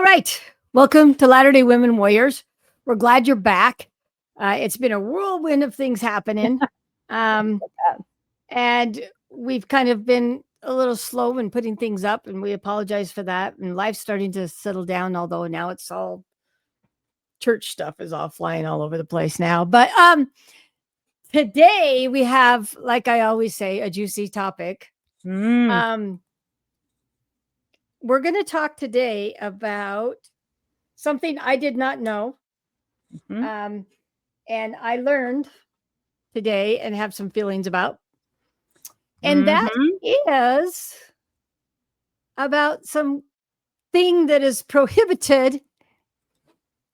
right. Welcome to Latterday Women Warriors. We're glad you're back. It's been a whirlwind of things happening. And we've kind of been a little slow in putting things up, and we apologize for that. And life's starting to settle down, although now it's all church stuff is all flying all over the place now. But today we have, like I always say, a juicy topic. We're going to talk today about something I did not know. And I learned today and have some feelings about. And that is about some thing that is prohibited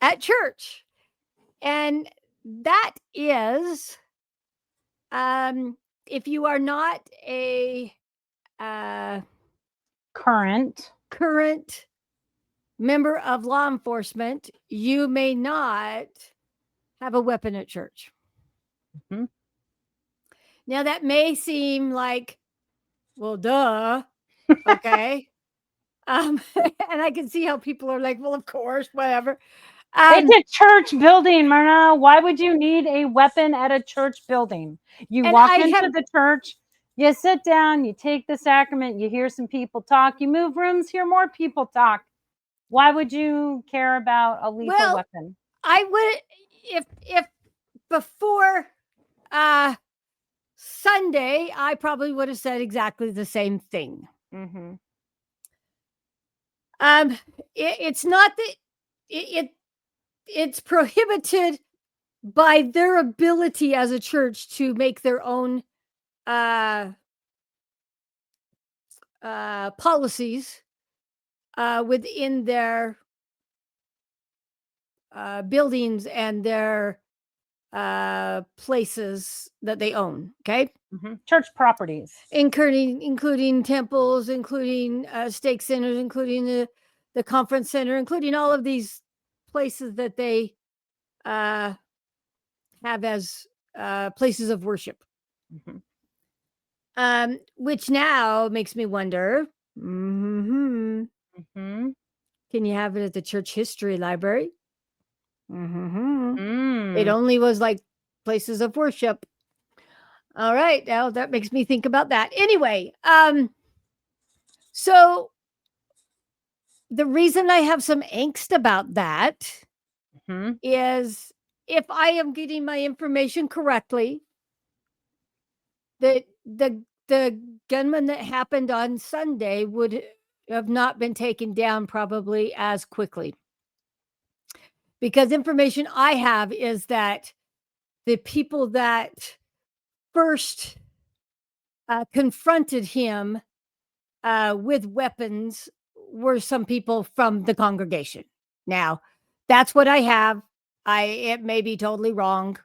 at church. And that is if you are not a current member of law enforcement, you may not have a weapon at church. Now that may seem like, well, duh. Okay. And I can see how people are like, well, of course, whatever. It's a church building, Myrna. Why would you need a weapon at a church building? You walk into the church, you sit down, you take the sacrament, you hear some people talk, you move rooms, hear more people talk. Why would you care about a lethal weapon? I would, if before Sunday, I probably would have said exactly the same thing. It's not that it's prohibited by their ability as a church to make their own policies within their buildings and their places that they own. Okay. Church properties, including temples, including stake centers, including the conference center, including all of these places that they have as places of worship. Which now makes me wonder, can you have it at the church history library? It only was like places of worship. All right, now that makes me think about that. Anyway, so the reason I have some angst about that is if I am getting my information correctly, that the gunman that happened on Sunday would have not been taken down probably as quickly. Because information I have is that the people that first confronted him with weapons were some people from the congregation. Now, that's what I have. It may be totally wrong.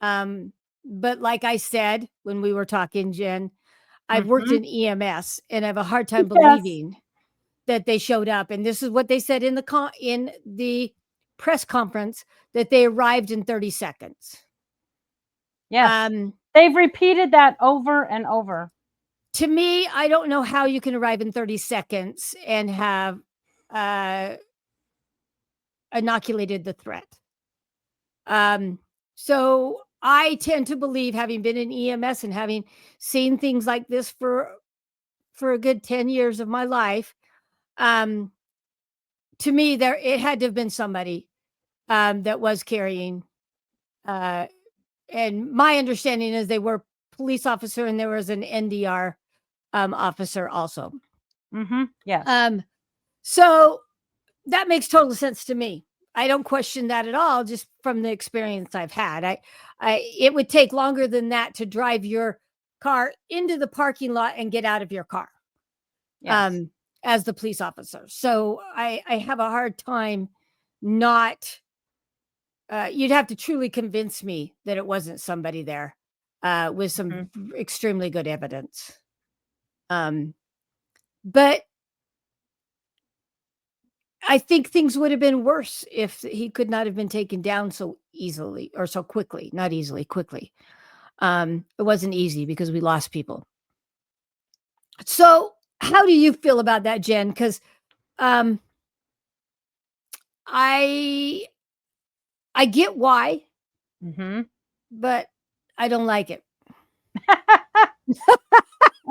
But like I said, when we were talking, Jen, I've worked in EMS and I have a hard time believing that they showed up. And this is what they said in the press conference, that they arrived in 30 seconds. Yes. They've repeated that over and over. To me, I don't know how you can arrive in 30 seconds and have inoculated the threat. So I tend to believe, having been in EMS and having seen things like this for a good 10 years of my life, to me, it had to have been somebody that was carrying. And my understanding is they were police officer and there was an NDR officer also. Yes. So that makes total sense to me. I don't question that at all, just from the experience I've had. It would take longer than that to drive your car into the parking lot and get out of your car. Yes. As the police officer. So I have a hard time not, you'd have to truly convince me that it wasn't somebody there with some extremely good evidence. But I think things would have been worse if he could not have been taken down so easily or so quickly. Not easily, quickly. It wasn't easy because we lost people. So how do you feel about that, Jen? Because I get why, but I don't like it.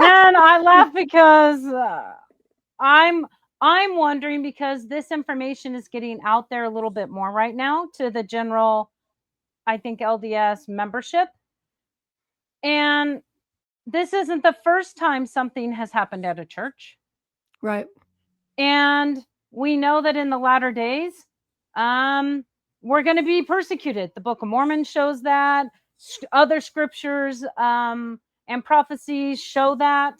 And I laugh because I'm wondering, because this information is getting out there a little bit more right now to the general, I think, LDS membership. And this isn't the first time something has happened at a church. Right. And we know that in the latter days, we're going to be persecuted. The Book of Mormon shows that. Other scriptures and prophecies show that.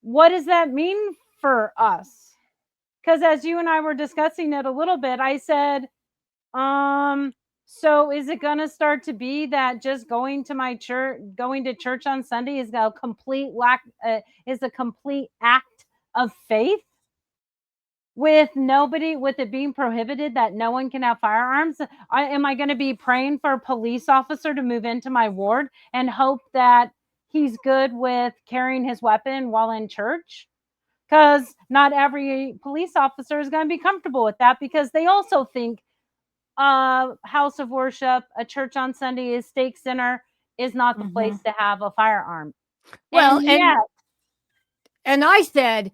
What does that mean for us? Because as you and I were discussing it a little bit, I said, so is it going to start to be that just going to church on Sunday is a complete act of faith? With it being prohibited that no one can have firearms? Am I going to be praying for a police officer to move into my ward and hope that he's good with carrying his weapon while in church? Because not every police officer is going to be comfortable with that, because they also think a house of worship, a church on Sunday, is stake center, is not the place to have a firearm. Well, and I said,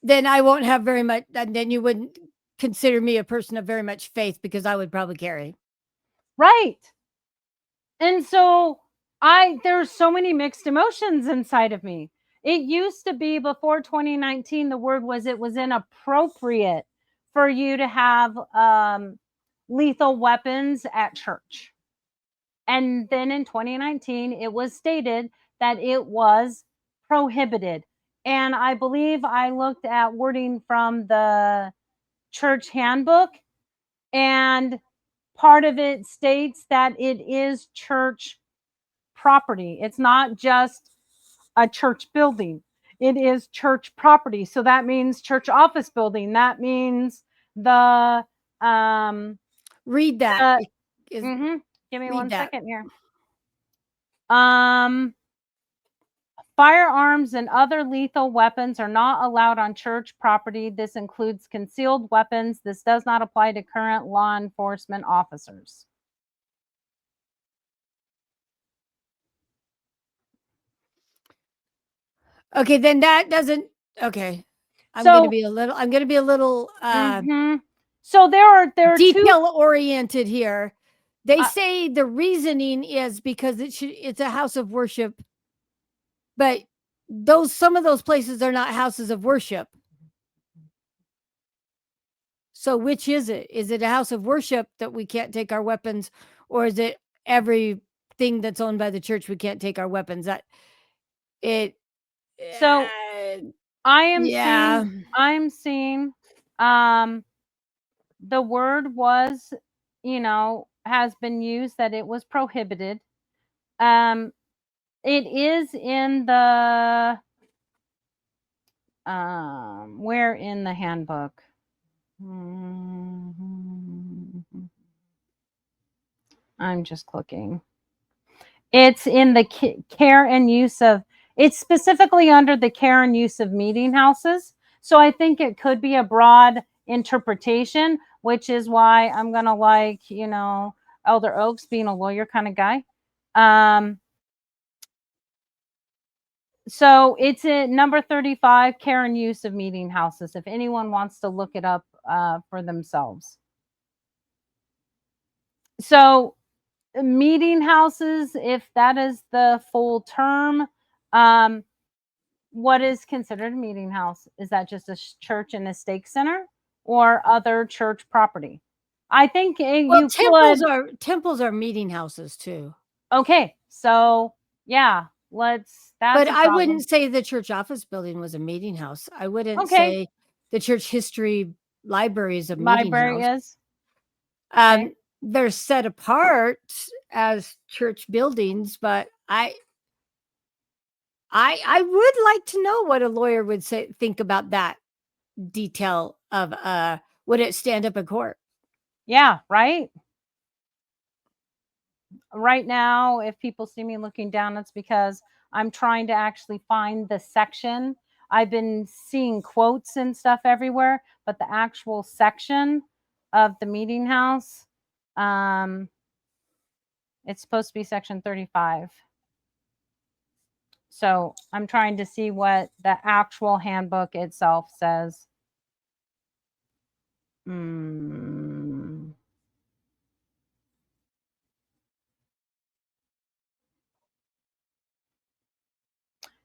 then I won't have very much, and then you wouldn't consider me a person of very much faith, because I would probably carry. Right. And so there's so many mixed emotions inside of me. It used to be, before 2019, the word was, it was inappropriate for you to have lethal weapons at church. And then in 2019, it was stated that it was prohibited. And I believe I looked at wording from the Church Handbook, and part of it states that it is church property. It's not just a church building. It is church property. So that means church office building. That means the read that. Give me one second here. Firearms and other lethal weapons are not allowed on church property. This includes concealed weapons. This does not apply to current law enforcement officers. Okay, then that doesn't. Okay, I'm going to be a little. So there are detail oriented here. They say the reasoning is because it's a house of worship, but some of those places are not houses of worship. So which is it? Is it a house of worship that we can't take our weapons, or is it everything that's owned by the church we can't take our weapons? So I'm seeing the word was, has been used that it was prohibited. It is in the where in the handbook? I'm just looking. It's in the care and use of, it's specifically under the care and use of meeting houses. So I think it could be a broad interpretation, which is why I'm going to Elder Oaks, being a lawyer kind of guy. So it's in number 35, care and use of meeting houses, if anyone wants to look it up for themselves. So meeting houses, if that is the full term, what is considered a meeting house? Is that just a church and a stake center, or other church property? I think temples are meeting houses too. Okay, so yeah, but I wouldn't say the church office building was a meeting house. I wouldn't say the church history library is a meeting house. They're set apart as church buildings, but I would like to know what a lawyer would think about that detail of would it stand up in court? Yeah, right. Right now, if people see me looking down, it's because I'm trying to actually find the section. I've been seeing quotes and stuff everywhere, but the actual section of the meeting house. It's supposed to be section 35. So I'm trying to see what the actual handbook itself says.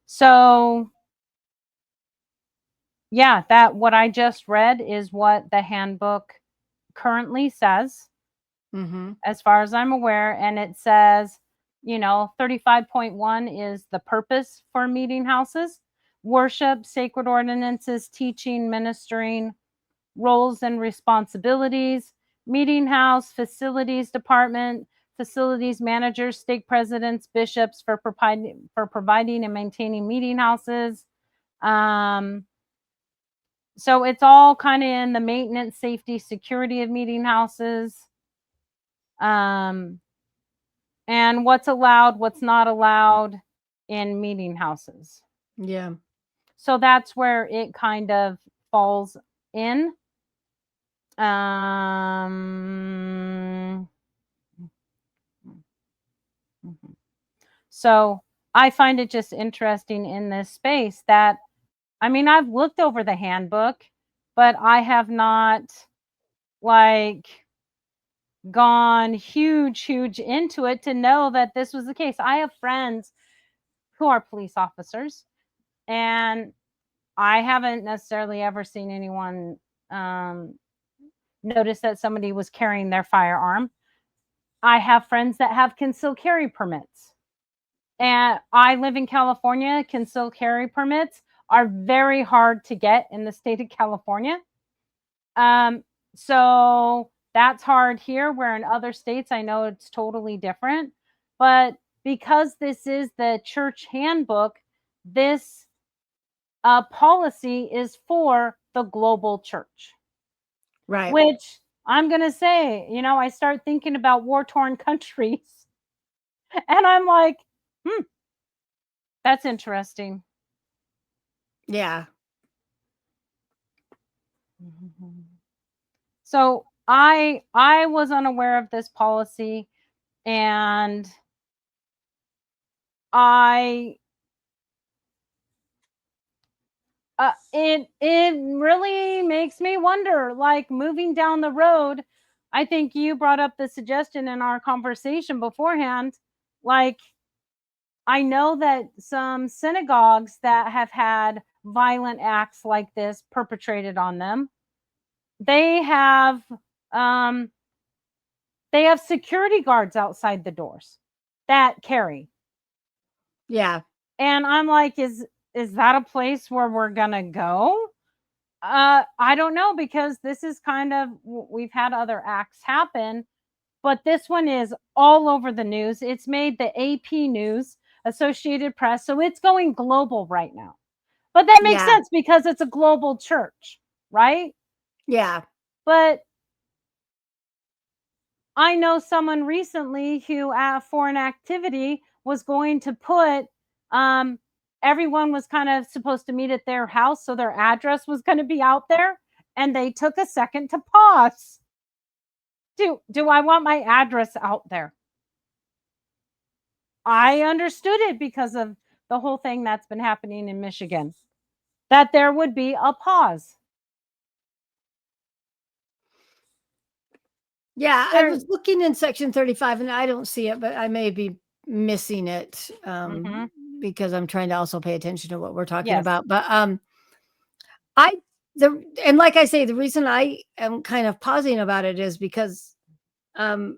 So yeah, that what I just read is what the handbook currently says, as far as I'm aware. And it says, 35.1 is the purpose for meeting houses: worship, sacred ordinances, teaching, ministering, roles and responsibilities, meeting house, facilities department, facilities managers, stake presidents, bishops for providing and maintaining meeting houses. So it's all kind of in the maintenance, safety, security of meeting houses. And what's allowed, what's not allowed in meeting houses. Yeah. So that's where it kind of falls in. So I find it just interesting in this space that, I've looked over the handbook, but I have not gone huge into it to know that this was the case. I have friends who are police officers, and I haven't necessarily ever seen anyone notice that somebody was carrying their firearm. I have friends that have concealed carry permits. And I live in California. Concealed carry permits are very hard to get in the state of California. So that's hard here, where in other states I know it's totally different. But because this is the church handbook, this policy is for the global church. Right. Which I'm going to say, I start thinking about war-torn countries. And I'm like, that's interesting. Yeah. So I was unaware of this policy, and it really makes me wonder, moving down the road. I think you brought up the suggestion in our conversation beforehand. I know that some synagogues that have had violent acts like this perpetrated on them, they have security guards outside the doors that carry. Yeah. And I'm like, is that a place where we're gonna go? I don't know, because this is kind of, we've had other acts happen, but this one is all over the news. It's made the AP news, Associated Press, so it's going global right now. But that makes sense because it's a global church, right? Yeah. But I know someone recently who for an activity was going to put, everyone was kind of supposed to meet at their house, so their address was going to be out there, and they took a second to pause. Do I want my address out there? I understood it because of the whole thing that's been happening in Michigan, that there would be a pause. Yeah, I was looking in section 35 and I don't see it, but I may be missing it because I'm trying to also pay attention to what we're talking about. But and like I say, the reason I am kind of pausing about it is because how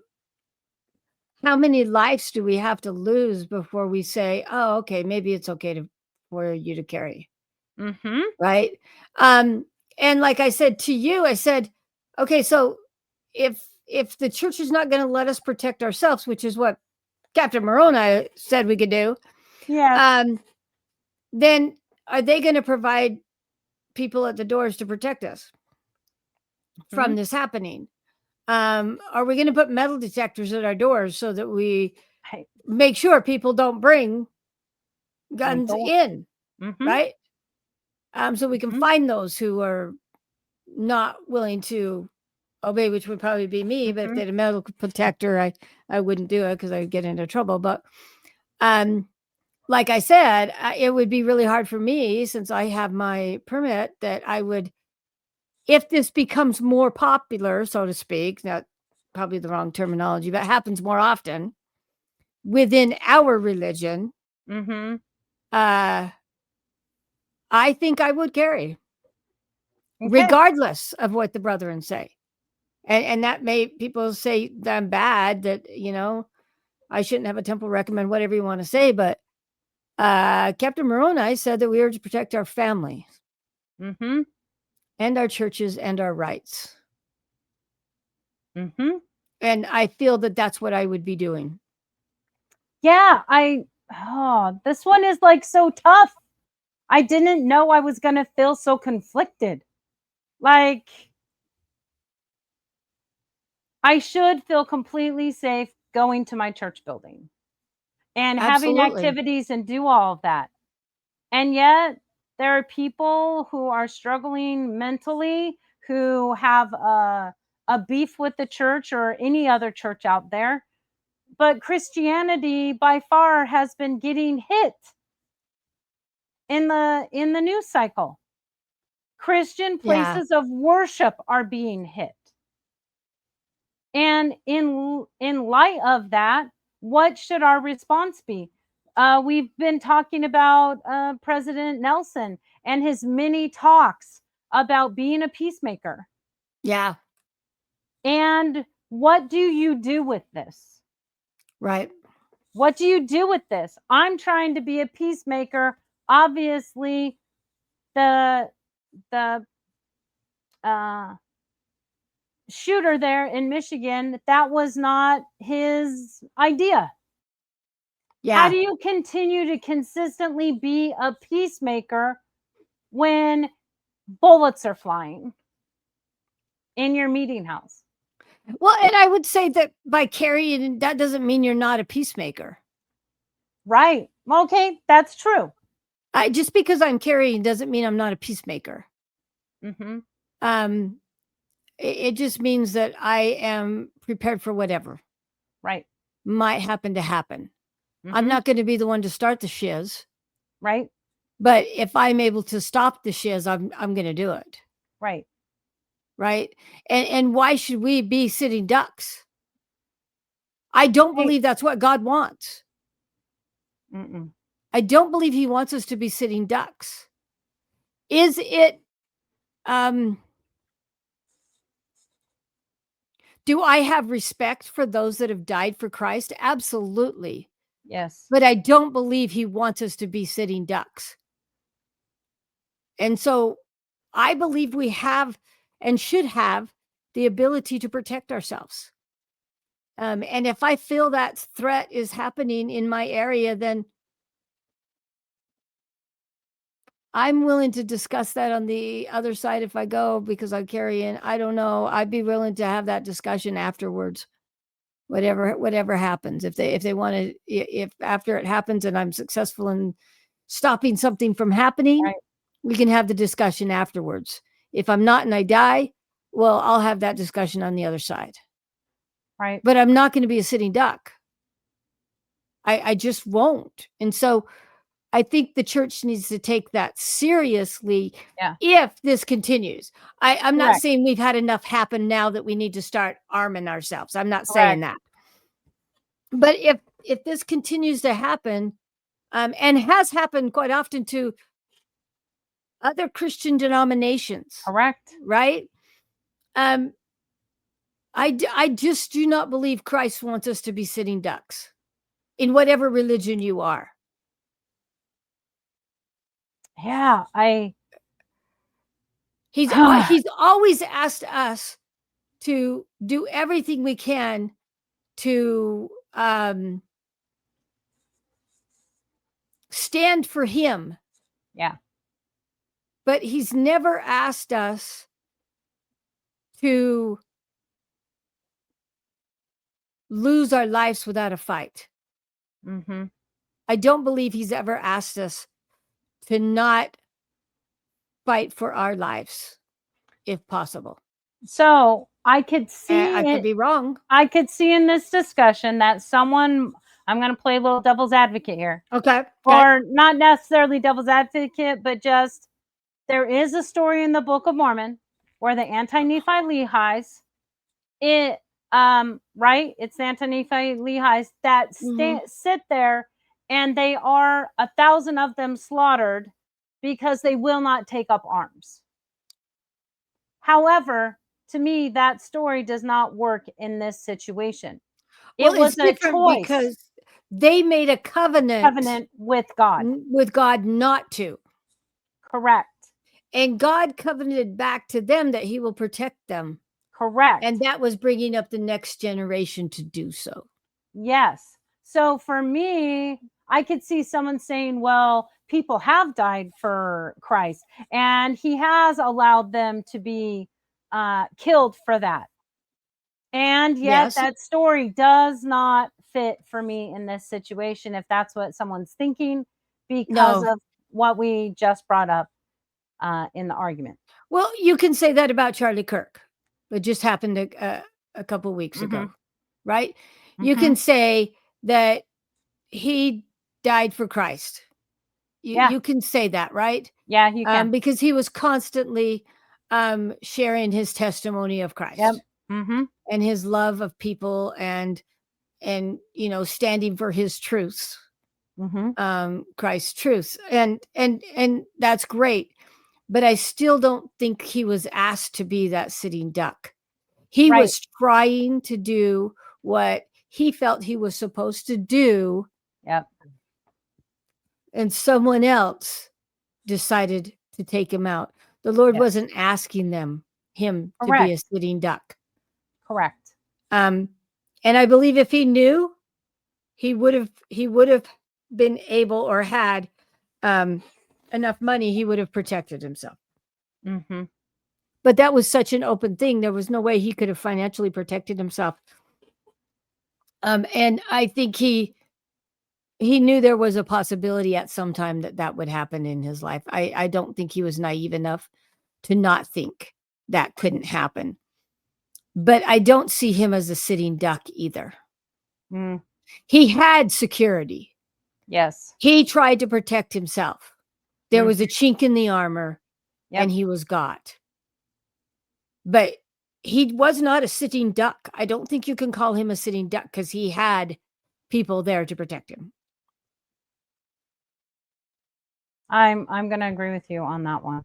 many lives do we have to lose before we say, oh, okay, maybe it's okay for you to carry? Right. And like I said to you, I said, okay, so if the church is not going to let us protect ourselves, which is what Captain Moroni said we could do, then are they going to provide people at the doors to protect us from this happening? Are we going to put metal detectors at our doors so that we make sure people don't bring guns in, right? So we can find those who are not willing to obey, which would probably be me. But if they had a medical protector, I wouldn't do it because I would get into trouble. But like I said, it would be really hard for me, since I have my permit, that I would, if this becomes more popular, so to speak, that's probably the wrong terminology, but happens more often within our religion, I think I would carry, regardless of what the brethren say. And that may, people say that I'm bad, that, I shouldn't have a temple recommend, whatever you want to say, but Captain Moroni said that we are to protect our family and our churches and our rights. And I feel that that's what I would be doing. Yeah, this one is like so tough. I didn't know I was going to feel so conflicted. Like, I should feel completely safe going to my church building and having activities and do all of that. And yet there are people who are struggling mentally, who have a beef with the church or any other church out there. But Christianity by far has been getting hit in the news cycle. Christian places of worship are being hit. And in light of that, what should our response be? We've been talking about President Nelson and his many talks about being a peacemaker. Yeah. And what do you do with this? Right. What do you do with this? I'm trying to be a peacemaker. Obviously, the shooter there in Michigan, that was not his idea. Yeah. How do you continue to consistently be a peacemaker when bullets are flying in your meeting house? Well, and I would say that by carrying, that doesn't mean you're not a peacemaker. Right. Okay, that's true. Just because I'm carrying doesn't mean I'm not a peacemaker. It just means that I am prepared for whatever might happen to happen. I'm not going to be the one to start the shiz. Right. But if I'm able to stop the shiz, I'm going to do it. Right. Right. And why should we be sitting ducks? I don't believe that's what God wants. I don't believe he wants us to be sitting ducks. Is it, do I have respect for those that have died for Christ? Absolutely. Yes. But I don't believe he wants us to be sitting ducks. And so I believe we have and should have the ability to protect ourselves. And if I feel that threat is happening in my area, then I'm willing to discuss that on the other side if I go, because I carry in, I don't know, I'd be willing to have that discussion afterwards. Whatever happens, if they want to, if after it happens and I'm successful in stopping something from happening, we can have the discussion afterwards. If I'm not and I die, well, I'll have that discussion on the other side. Right. But I'm not going to be a sitting duck. I just won't. And so I think the church needs to take that seriously. If this continues. I'm not saying we've had enough happen now that we need to start arming ourselves. I'm not saying that. But if this continues to happen, and has happened quite often to other Christian denominations. Right? I just do not believe Christ wants us to be sitting ducks in whatever religion you are. Yeah, He's always asked us to do everything we can to stand for him. Yeah. But he's never asked us to lose our lives without a fight. I don't believe he's ever asked us to not fight for our lives, if possible. So I could see I could be wrong. I could see in this discussion that someone, I'm going to play a little devil's advocate here. Okay. Or not necessarily devil's advocate, but just there is a story in the Book of Mormon where the anti-Nephi-Lehies, right? It's the anti-Nephi-Lehies that sit there, and they are 1,000 of them slaughtered because they will not take up arms. However, to me, that story does not work in this situation. Well, It was a choice because they made a covenant with God. With God not to. Correct. And God covenanted back to them that he will protect them. Correct. And that was bringing up the next generation to do so. Yes. So for me, I could see someone saying, well, people have died for Christ, and he has allowed them to be killed for that. And yet that story does not fit for me in this situation, if that's what someone's thinking, because of what we just brought up in the argument. Well, you can say that about Charlie Kirk. It just happened a couple weeks ago, right? You can say that he died for Christ. You can say that, right? Yeah, you can. Because he was constantly sharing his testimony of Christ. Yep. And his love of people and standing for his truths. Christ's truths. And that's great. But I still don't think he was asked to be that sitting duck. He was trying to do what he felt he was supposed to do. Yep. And someone else decided to take him out. The Lord wasn't asking him to be a sitting duck. Correct. And I believe if he knew, he would have been able or had enough money, he would have protected himself. But that was such an open thing. There was no way he could have financially protected himself. And I think he knew there was a possibility at some time that would happen in his life. I don't think he was naive enough to not think that couldn't happen. But I don't see him as a sitting duck either. He had security. Yes. He tried to protect himself. There was a chink in the armor, and he was got. But he was not a sitting duck. I don't think you can call him a sitting duck because he had people there to protect him. I'm going to agree with you on that one.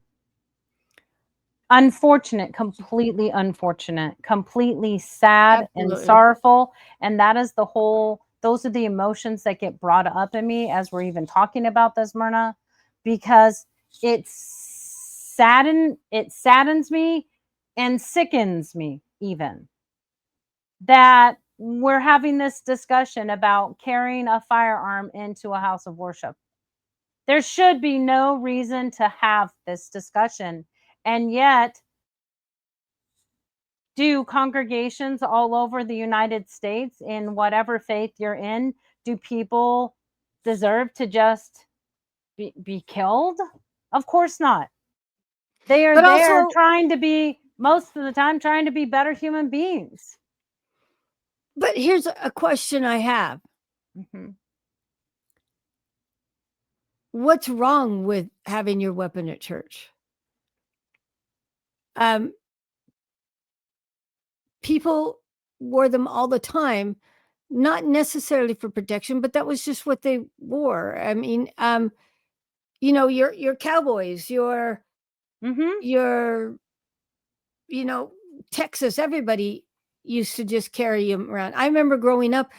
Unfortunate, completely unfortunate, completely sad and sorrowful. And that is those are the emotions that get brought up in me as we're even talking about this, Myrna, because it saddens me and sickens me even that we're having this discussion about carrying a firearm into a house of worship. There should be no reason to have this discussion. And yet, do congregations all over the United States, in whatever faith you're in, do people deserve to just be killed? Of course not. They are there trying to be, most of the time, trying to be better human beings. But here's a question I have. What's wrong with having your weapon at church? People wore them all the time, not necessarily for protection, but that was just what they wore. I mean, your cowboys, your Texas, everybody used to just carry them around. I remember growing up,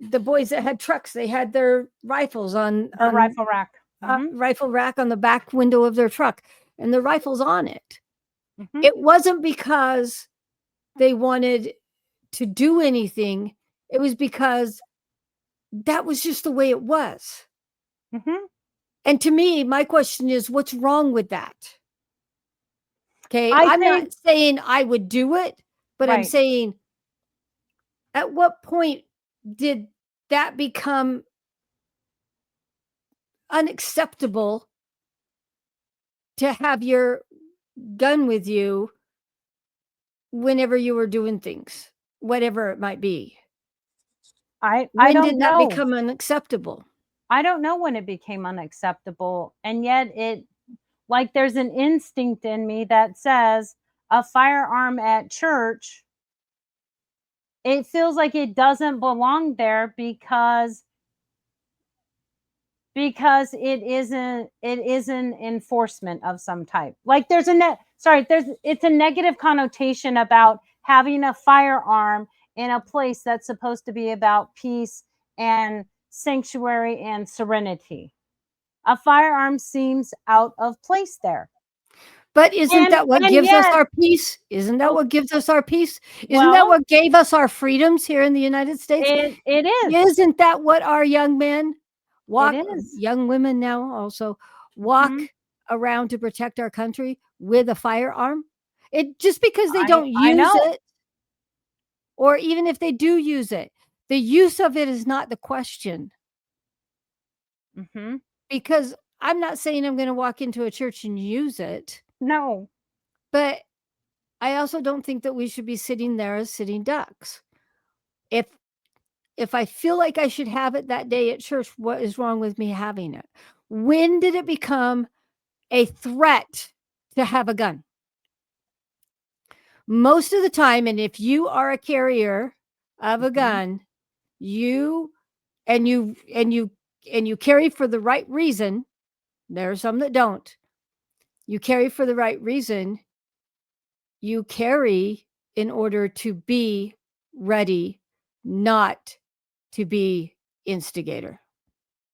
the boys that had trucks, they had their rifles on rifle rack. Rifle rack on the back window of their truck, and the rifles on it. It wasn't because they wanted to do anything. It was because that was just the way it was. And to me, my question is, what's wrong with that? Okay, I'm not saying I would do it, but I'm saying, at what point did that become unacceptable to have your gun with you whenever you were doing things, whatever it might be? I When don't did that know. become unacceptable? I don't know when it became unacceptable, and yet like, there's an instinct in me that says a firearm at church, it feels like it doesn't belong there because it isn't enforcement of some type. Like, there's it's a negative connotation about having a firearm in a place that's supposed to be about peace and sanctuary and serenity. A firearm seems out of place there. But isn't that what And gives us yet, our peace? Isn't that oh, what gives us our peace? Isn't that well, what gave us our freedoms here in the United States? it is. Isn't that what our young men It walk, is. young women now also walk Mhm. around to protect our country with a firearm? It just because they don't I use know. it, or even if they do use it, the use of it is not the question. Mhm. Because I'm not saying I'm going to walk into a church and use it, No. but I also don't think that we should be sitting there as sitting ducks. If if I feel like I should have it that day at church, what is wrong with me having it? When did it become a threat to have a gun? Most of the time, and if you are a carrier of a Mhm. gun, you and you and you and you carry for the right reason, there are some that don't. You carry for the right reason, you carry in order to be ready, not to be instigator.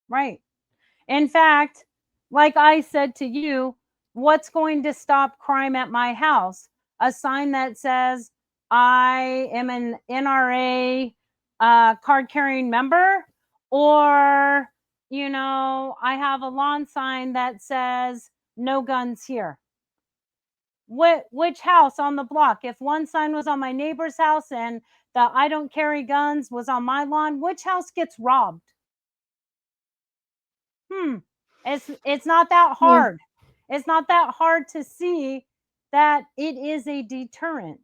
Right. In fact, like I said to you, what's going to stop crime at my house? A sign that says I am an NRA card carrying member, or, I have a lawn sign that says no guns here. Which house on the block? If one sign was on my neighbor's house and the I don't carry guns was on my lawn, which house gets robbed? It's not that Yeah. hard. It's not that hard to see that it is a deterrent.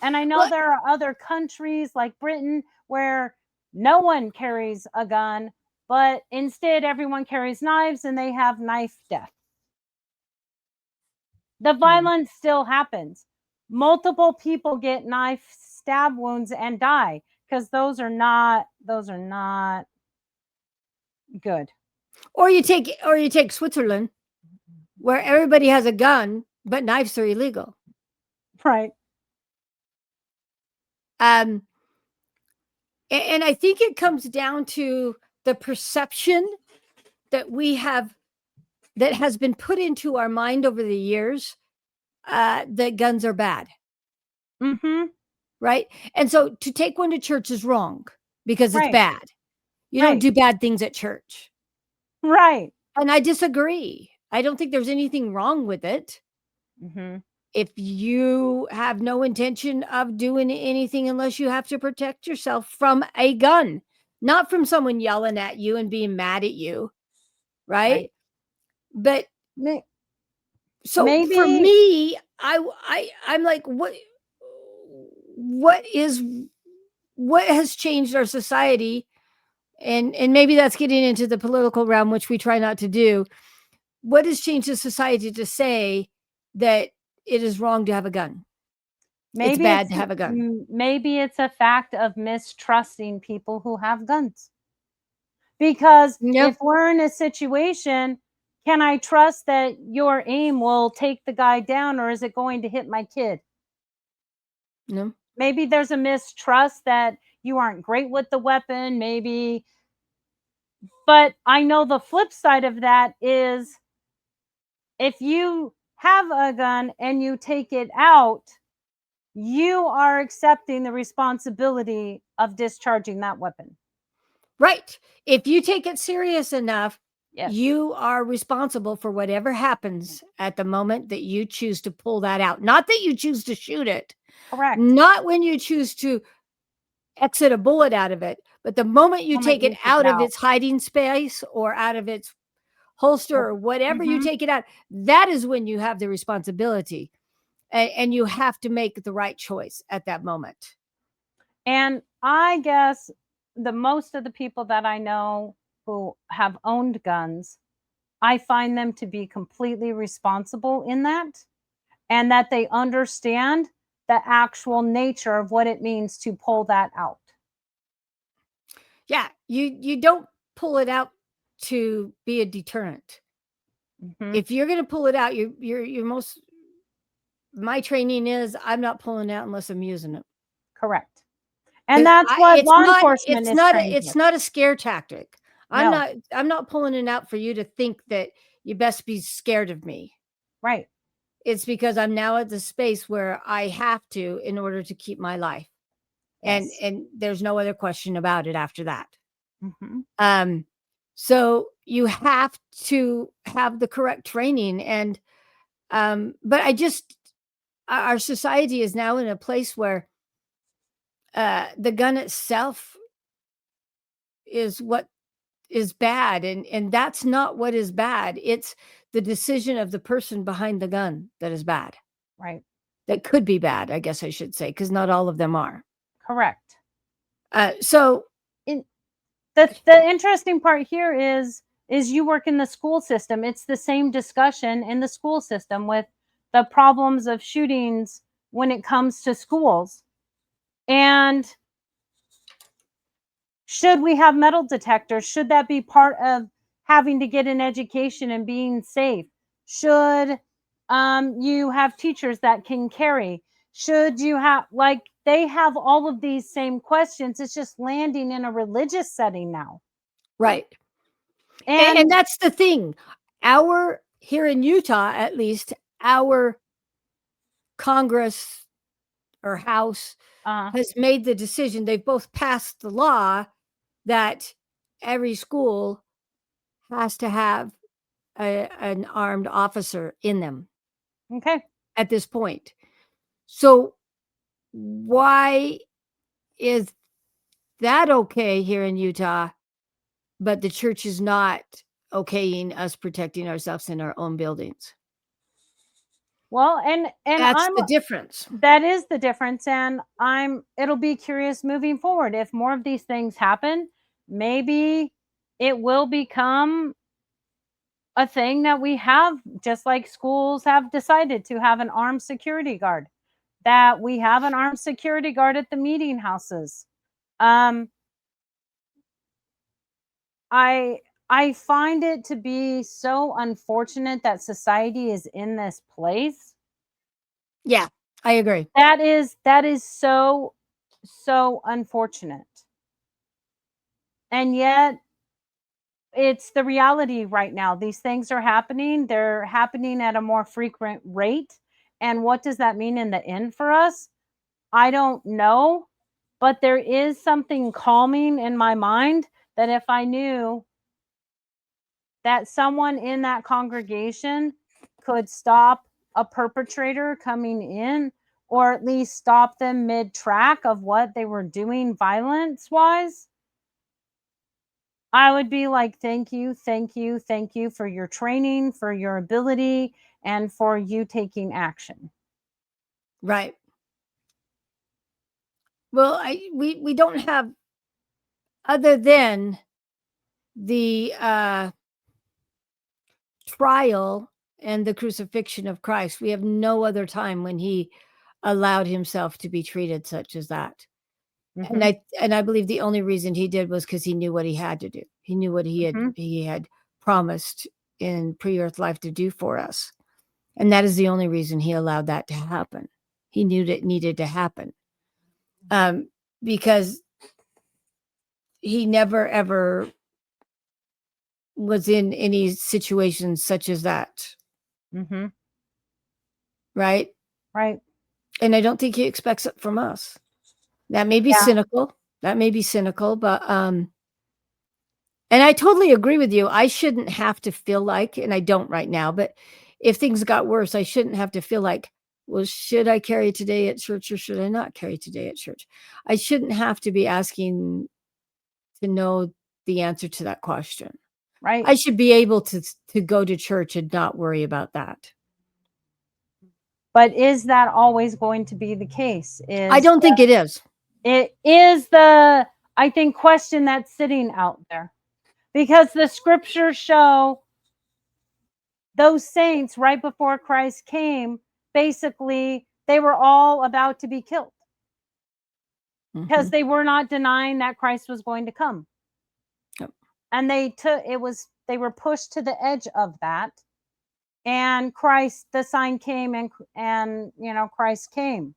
And I know Well, there are other countries like Britain where no one carries a gun, but instead everyone carries knives and they have knife death. The violence still happens. Multiple people get knife stab wounds and die because those are not good. or you take Switzerland, where everybody has a gun, but knives are illegal. Right. Um, and I think it comes down to the perception that we have, that has been put into our mind over the years, that guns are bad. Mhm. Right? And so to take one to church is wrong because it's Right. bad. You don't Right. do bad things at church. Right. And I disagree. I don't think there's anything wrong with it. Mhm. If you have no intention of doing anything unless you have to protect yourself from a gun, not from someone yelling at you and being mad at you, right? Right. But May- so for Maybe me, I'm like, what is what has changed our society? And maybe that's getting into the political realm, which we try not to do. What has changed the society to say that it is wrong to have a gun? It's maybe bad it's to have a gun. maybe it's a fact of mistrusting people who have guns. Because No, if we're in a situation, can I trust that your aim will take the guy down, or is it going to hit my kid? no. Maybe there's a mistrust that you aren't great with the weapon, maybe. But I know the flip side of that is if you have a gun and you take it out, you are accepting the responsibility of discharging that weapon. Right. If you take it serious enough, Yes. you are responsible for whatever happens at the moment that you choose to pull that out. Not that you choose to shoot it, Correct. not when you choose to exit a bullet out of it, but the moment you Moment take it you take it out of out. its hiding space or out of its holster or whatever you Mhm. take it out, that is when you have the responsibility. and you have to make the right choice at that moment. And I guess the most of the people that I know who have owned guns, I find them to be completely responsible in that, and that they understand the actual nature of what it means to pull that out. Yeah, you don't pull it out to be a deterrent. If you're going to pull it out, my training is I'm not pulling it out unless I'm using it. Correct. And that's what law enforcement is trained it's not a scare tactic. No. I'm not pulling it out for you to think that you best be scared of me. Right. It's because I'm now at the space where I have to in order to keep my life. Yes. And there's no other question about it after that. Mm-hmm. So you have to have the correct training. And but our society is now in a place where the gun itself is what is bad, and that's not what is bad. It's the decision of the person behind the gun that is bad. Right. That could be bad, I guess I should say, because not all of them are. Correct. So the interesting part here is you work in the school system. It's the same discussion in the school system with the problems of shootings when it comes to schools. And should we have metal detectors? Should that be part of having to get an education and being safe? Should you have teachers that can carry? Should you have, like, they have all of these same questions. It's just landing in a religious setting now. right. And that's the thing. Here in Utah, at least, our Congress or House has made the decision. They've both passed the law that every school has to have an armed officer in them. Okay. At this point. So why is that okay here in Utah, but the church is not okaying us protecting ourselves in our own buildings? Well, and that's the difference. That is the difference. And it'll be curious moving forward. If more of these things happen, maybe it will become a thing that we have, just like schools have decided to have an armed security guard, that we have an armed security guard at the meeting houses. I find it to be so unfortunate that society is in this place. Yeah, I agree. That is so unfortunate. And yet it's the reality right now. These things are happening. They're happening at a more frequent rate. And what does that mean in the end for us? I don't know. But there is something calming in my mind that if I knew that someone in that congregation could stop a perpetrator coming in, or at least stop them mid-track of what they were doing violence-wise, I would be like, thank you, thank you, thank you for your training, for your ability, and for you taking action. Right. Well, we don't have, other than the trial and the crucifixion of Christ, we have no other time when he allowed himself to be treated such as that. And I believe the only reason he did was because he knew what he had to do. He knew what he had promised in pre-earth life to do for us. And that is the only reason he allowed that to happen. He knew that it needed to happen. Because he never, ever was in any situation such as that. Right? Right. And I don't think he expects it from us. That may be cynical. That may be cynical, but and I totally agree with you. I shouldn't have to feel like, and I don't right now, but if things got worse, I shouldn't have to feel like, well, should I carry today at church or should I not carry today at church? I shouldn't have to be asking to know the answer to that question. Right. I should be able to go to church and not worry about that. But is that always going to be the case? I don't think it is. It is the, I think, question that's sitting out there, because the scriptures show those saints right before Christ came, basically, they were all about to be killed because they were not denying that Christ was going to come. Yep. And they were pushed to the edge of that. And Christ, the sign came, and Christ came.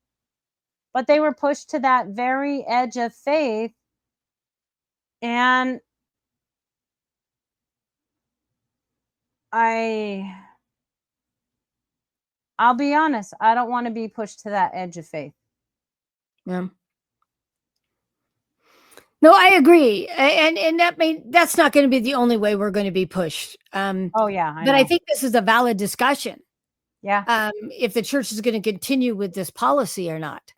But they were pushed to that very edge of faith. And I'll be honest, I don't want to be pushed to that edge of faith. Yeah. No, I agree. And that's not going to be the only way we're going to be pushed. Oh yeah. I think this is a valid discussion. Yeah. If the church is going to continue with this policy or not.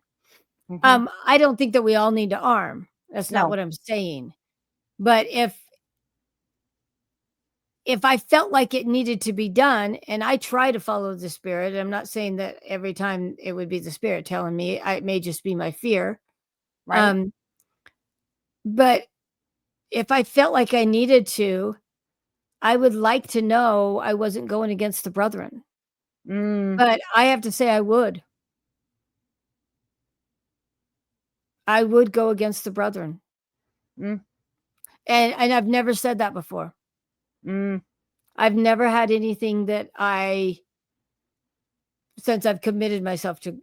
I don't think that we all need to arm. That's not what I'm saying. But if I felt like it needed to be done, and I try to follow the Spirit, I'm not saying that every time it would be the Spirit telling me, it may just be my fear. Right. But if I felt like I needed to, I would like to know I wasn't going against the brethren. But I have to say I would. I would go against the brethren. And I've never said that before. I've never had anything that since I've committed myself to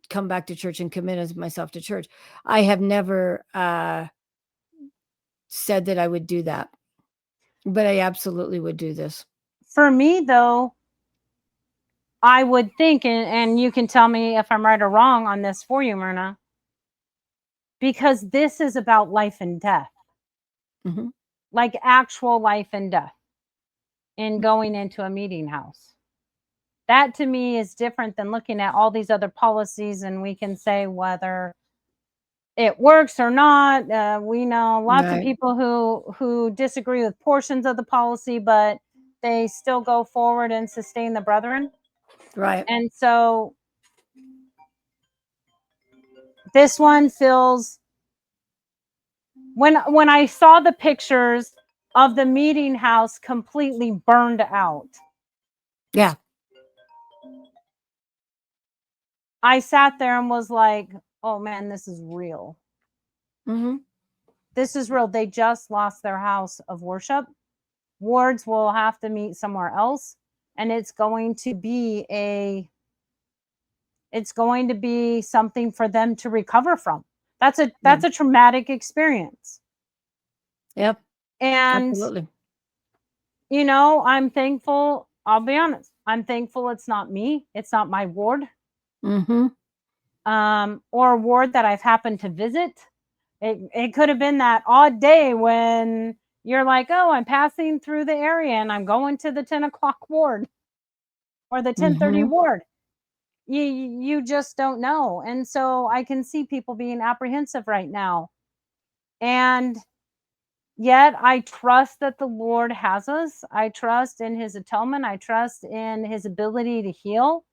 come back to church and committed myself to church, I have never said that I would do that. But I absolutely would do this. For me, though, I would think, and you can tell me if I'm right or wrong on this for you, Myrna, because this is about life and death, like actual life and death in going into a meeting house. That to me is different than looking at all these other policies, and we can say whether it works or not. We know lots of people who disagree with portions of the policy, but they still go forward and sustain the brethren. Right. And so this one feels, when I saw the pictures of the meeting house completely burned out. Yeah. I sat there and was like, oh man, this is real. This is real. They just lost their house of worship. Wards will have to meet somewhere else, and it's going to be something for them to recover from. That's a traumatic experience. Yep. And absolutely. I'm thankful. I'll be honest. I'm thankful it's not me. It's not my ward. Or a ward that I've happened to visit. It could have been that odd day when you're like, oh, I'm passing through the area and I'm going to the 10 o'clock ward or the 10:30 ward. You just don't know. And so I can see people being apprehensive right now. And yet I trust that the Lord has us. I trust in his atonement. I trust in his ability to heal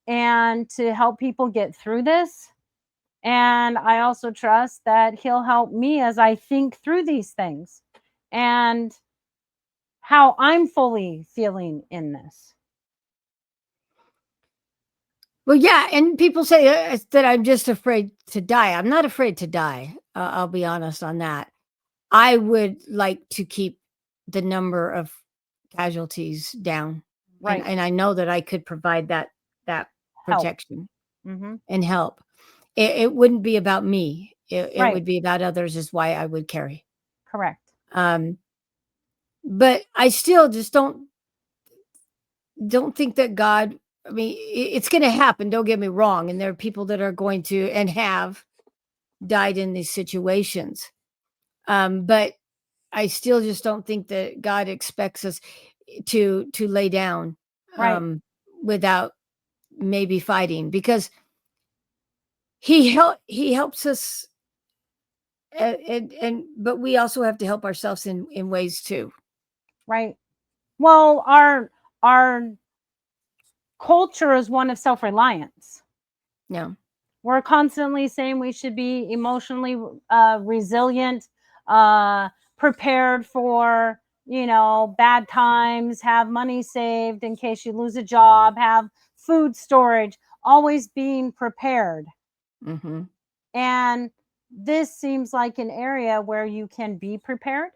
and to help people get through this. And I also trust that he'll help me as I think through these things and how I'm fully feeling in this. Well, yeah. And people say that I'm just afraid to die. I'm not afraid to die. I'll be honest on that. I would like to keep the number of casualties down. Right. And I know that I could provide that protection and help. It wouldn't be about me. It would be about others, is why I would carry. Correct. But I still just don't think that God, I mean, it's going to happen. Don't get me wrong. And there are people that are going to and have died in these situations. But I still just don't think that God expects us to lay down without maybe fighting, because he helps us, but we also have to help ourselves in ways too. Right. Well, our culture is one of self-reliance. Yeah. We're constantly saying we should be emotionally resilient, prepared for, bad times, have money saved in case you lose a job, have food storage, always being prepared. Mm-hmm. And this seems like an area where you can be prepared.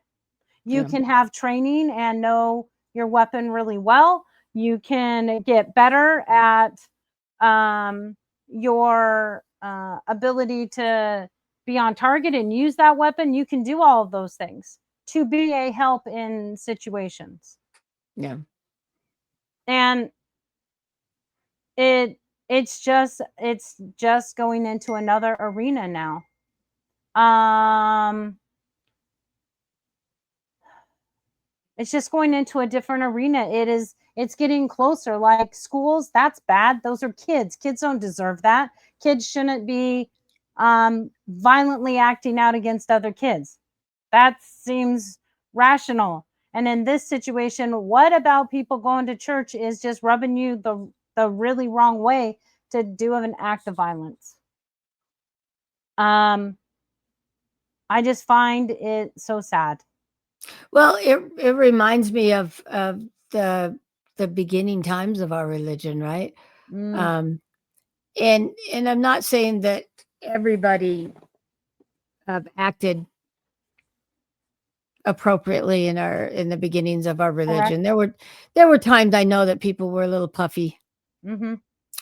You Yeah. can have training and know your weapon really well. You can get better at your ability to be on target and use that weapon. You can do all of those things to be a help in situations. Yeah. And it's just going into another arena now. It's just going into a different arena. It's getting closer. Like schools, that's bad. Those are kids. Kids don't deserve that. Kids shouldn't be violently acting out against other kids. That seems rational. And in this situation, what about people going to church is just rubbing you the really wrong way to do an act of violence. I just find it so sad. Well, it reminds me of the beginning times of our religion, right? And I'm not saying that everybody acted appropriately in the beginnings of our religion. Correct. There were times I know that people were a little puffy, Mm-hmm.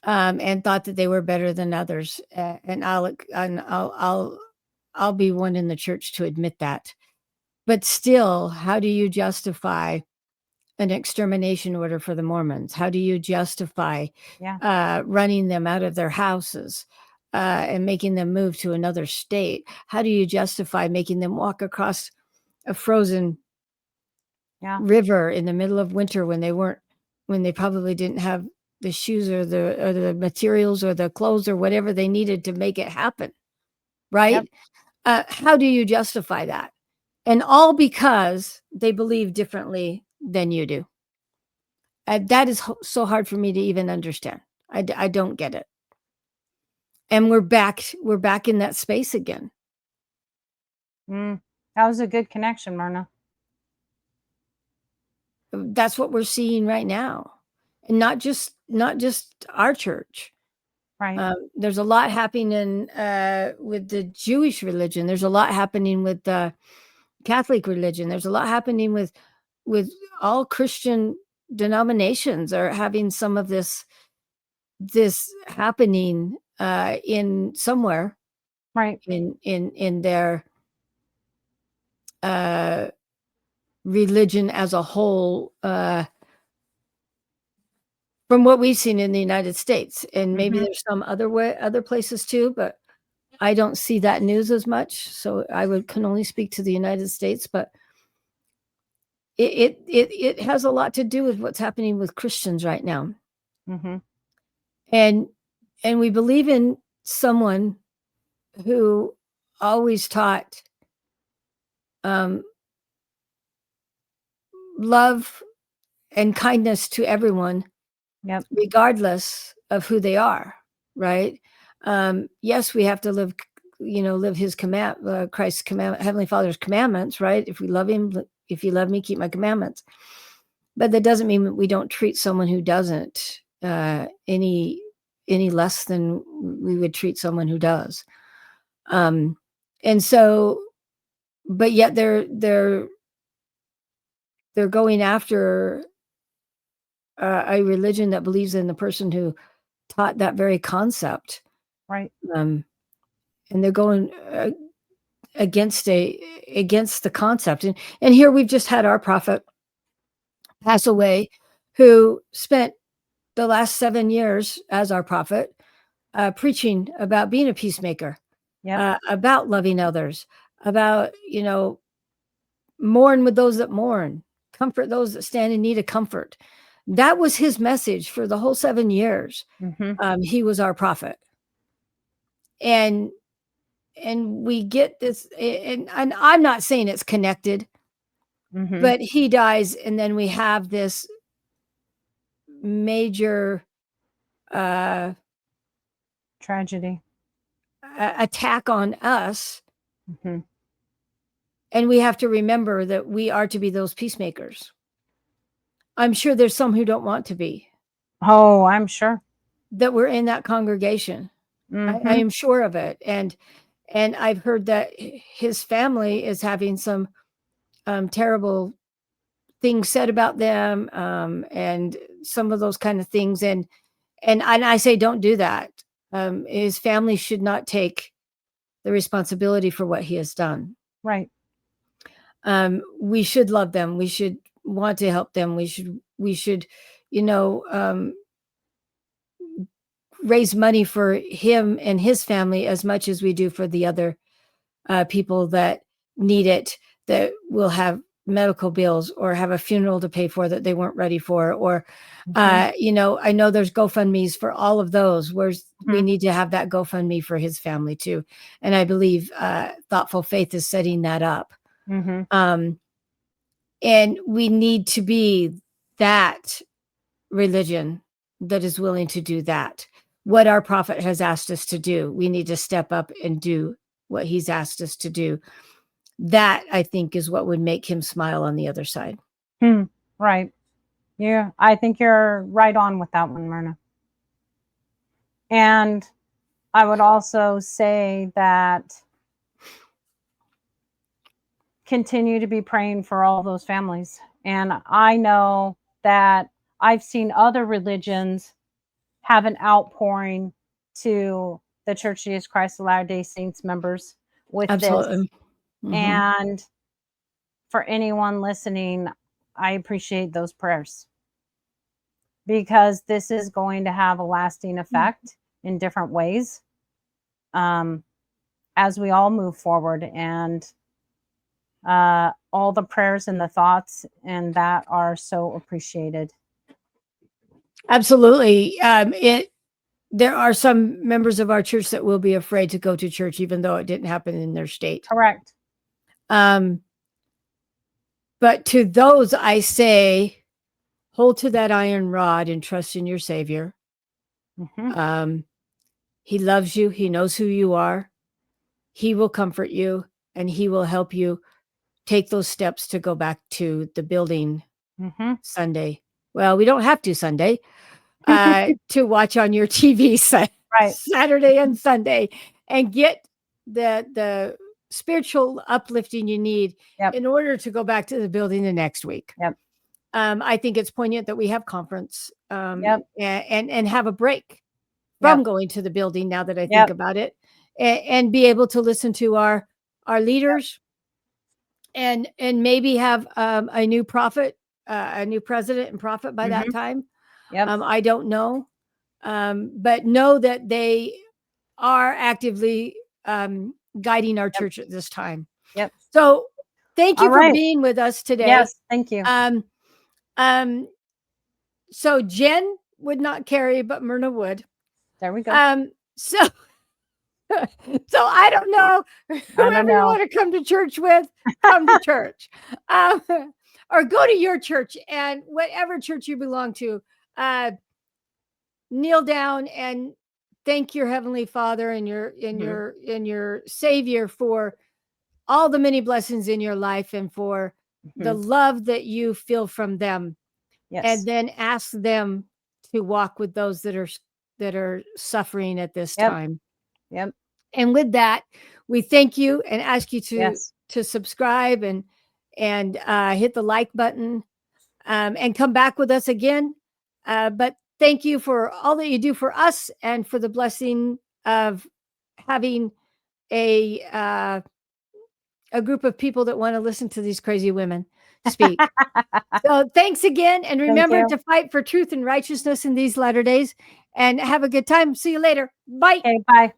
and thought that they were better than others, and I'll be one in the church to admit that. But still, how do you justify an extermination order for the Mormons? How do you justify running them out of their houses and making them move to another state? How do you justify making them walk across a frozen river in the middle of winter when they probably didn't have the shoes or the materials or the clothes or whatever they needed to make it happen, right? Yep. How do you justify that? And all because they believe differently than you do. That is so hard for me to even understand. I don't get it. And we're back in that space again. That was a good connection, Myrna. That's what we're seeing right now. And not just our church. Right. There's a lot happening with the Jewish religion. There's a lot happening with the Catholic religion. There's a lot happening with all Christian denominations are having some of this happening in somewhere, right, in their religion as a whole, from what we've seen in the United States. And maybe there's some other places too, but I don't see that news as much, so I can only speak to the United States. But it has a lot to do with what's happening with Christians right now. And we believe in someone who always taught love and kindness to everyone, regardless of who they are, right? Yes, we have to live his Christ's commandment, Heavenly Father's commandments, right? If we love him, if you love me, keep my commandments. But that doesn't mean that we don't treat someone who doesn't any less than we would treat someone who does. And so, but yet they're going after a religion that believes in the person who taught that very concept. Right. And they're going against the concept. And here we've just had our prophet pass away, who spent the last 7 years as our prophet, preaching about being a peacemaker, about loving others, about, mourn with those that mourn, comfort those that stand in need of comfort. That was his message for the whole 7 years. He was our prophet. And we get this, and I'm not saying it's connected, but he dies, and then we have this major tragedy, attack on us. mm-hmm. And we have to remember that we are to be those peacemakers. I'm sure there's some who don't want to be. Oh, I'm sure that we're in that congregation. mm-hmm. I am sure of it. And I've heard that his family is having some terrible things said about them, and some of those kind of things. And I say, don't do that. His family should not take the responsibility for what he has done. Right. We should love them. We should want to help them. We should, raise money for him and his family as much as we do for the other people that need it, that will have medical bills or have a funeral to pay for that they weren't ready for, or mm-hmm. I know there's GoFundMe's for all of those, where we need to have that GoFundMe for his family too. And I believe Thoughtful Faith is setting that up. Mm-hmm. And we need to be that religion that is willing to do that. What our prophet has asked us to do, we need to step up and do what he's asked us to do. That, I think, is what would make him smile on the other side. Right. Yeah, I think you're right on with that one, Myrna. And I would also say that continue to be praying for all those families. And I know that I've seen other religions have an outpouring to the Church of Jesus Christ of Latter-day Saints members with Absolutely. this. Mm-hmm. And for anyone listening, I appreciate those prayers, because this is going to have a lasting effect in different ways as we all move forward. And all the prayers and the thoughts and that are so appreciated. Absolutely. There are some members of our church that will be afraid to go to church, even though it didn't happen in their state. Correct. But to those, I say, hold to that iron rod and trust in your Savior. Mm-hmm. He loves you. He knows who you are. He will comfort you, and he will help you take those steps to go back to the building Sunday. Well, we don't have to Sunday to watch on your TV Saturday and Sunday, and get the spiritual uplifting you need in order to go back to the building the next week. I think it's poignant that we have conference and have a break from going to the building, now that I think about it, and be able to listen to our leaders, and maybe have a new prophet, a new president and prophet by that time. I don't know, but know that they are actively guiding our church at this time. So thank you for being with us today. Yes, thank you. So Jen would not carry, but Myrna would. There we go. So I don't know. Whoever you want to come to church with, come to church. Or go to your church, and whatever church you belong to, kneel down and thank your Heavenly Father and your Savior for all the many blessings in your life, and for the love that you feel from them. And then ask them to walk with those that are suffering at this time. And with that, we thank you and ask you to subscribe and hit the like button, and come back with us again. But thank you for all that you do for us, and for the blessing of having a group of people that want to listen to these crazy women speak. So thanks again. And remember to fight for truth and righteousness in these latter days, and have a good time. See you later. Bye. Okay, bye.